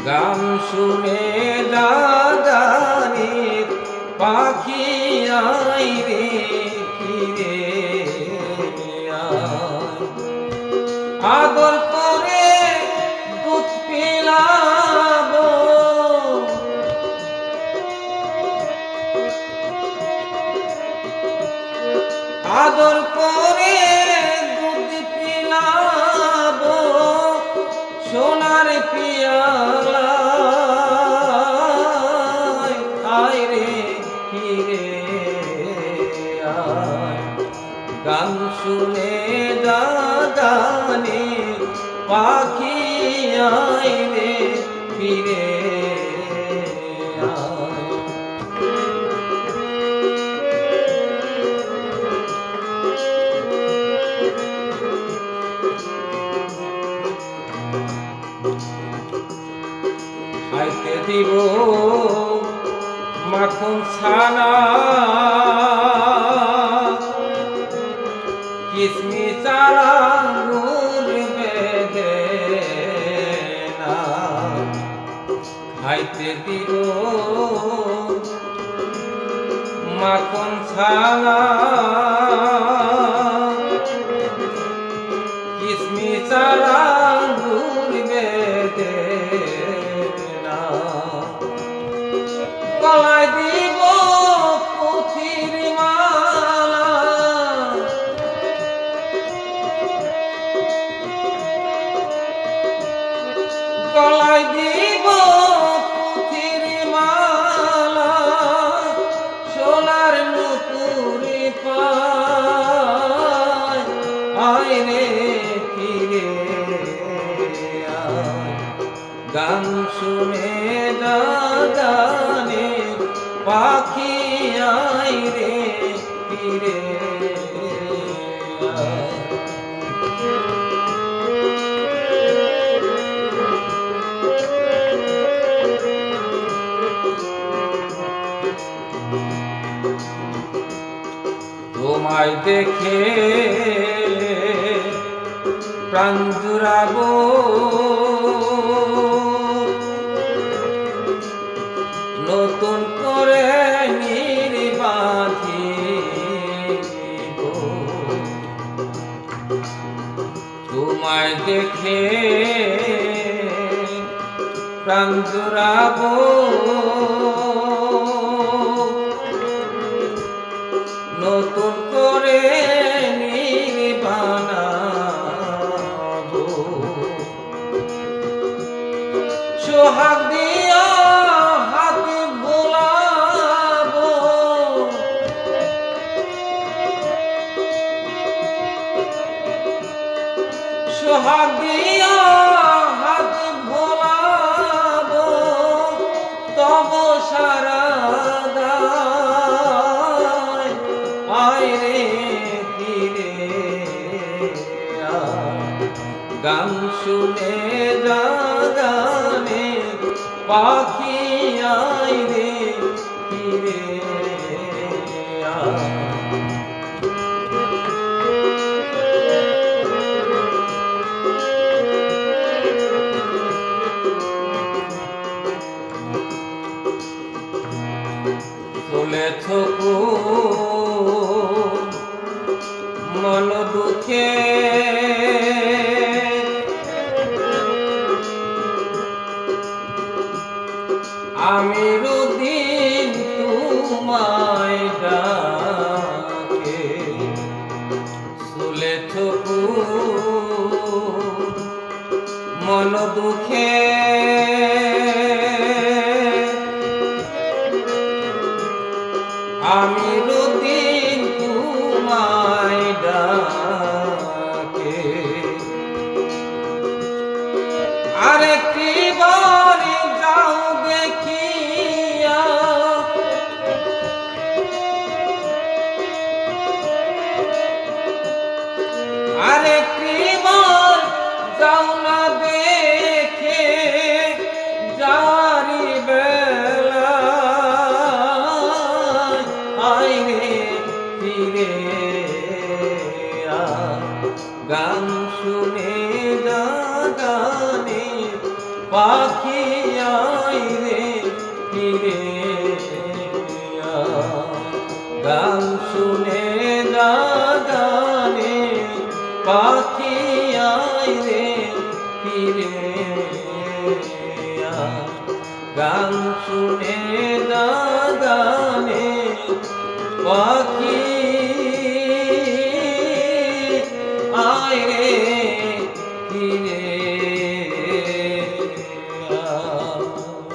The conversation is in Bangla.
গান শুনে দাদানির পাখি আয় রে ফিরে আয়, আদর করে দুধ পিলাবো, আদর করে দুধ পিলাবো, সোনার পিয়ালা আয় রে ফিরে আয়, গান শুনে দাদানে পাখি আয় রে ফিরে আয়। খাইতে দিব মাখন ছানা, কিসমিস চারা গুড় বেদেনা, খাইতে দিব মাখন ছানা, কিসমিস চারা গুড় বেদেনা, গলায় দিব পুঁথির মালা, গলায় দিব পুঁথির মালা, সোনার নুপুরি পায় আয় রে ফিরে আয়, গান শুনে দাদানে পাখি আয় রে ফিরে আয়। তোমায় দেখে প্রাণ জুড়াবো, নতুন করে নির্বাধিব, তোমায় দেখে প্রাণ জুড়াবো, নতুন করে বানাবো, সোহাগ দিয়া হাতে ভোলাবো, সোহাগ দিয়া হাতে ভোলাবো, তব সারা আয় রে ফিরে আয়, গান শুনে দাদানে পাখি আয় রে ফিরে আয়। চলেছ মন দুঃখে, আমি রুদিন তোমায় ডাকে, চলেছ মন দুঃখে, আমি রুদিন তোমায় ডাকে, আরেকটি বারে যাও দেখিয়া, আরেকটি বার যাও না দেখে, আয় রে ফিরে আয়। গান শুনে যা গানে পাখি আয় রে ফিরে আয়। গান শুনে যা গানে পাখি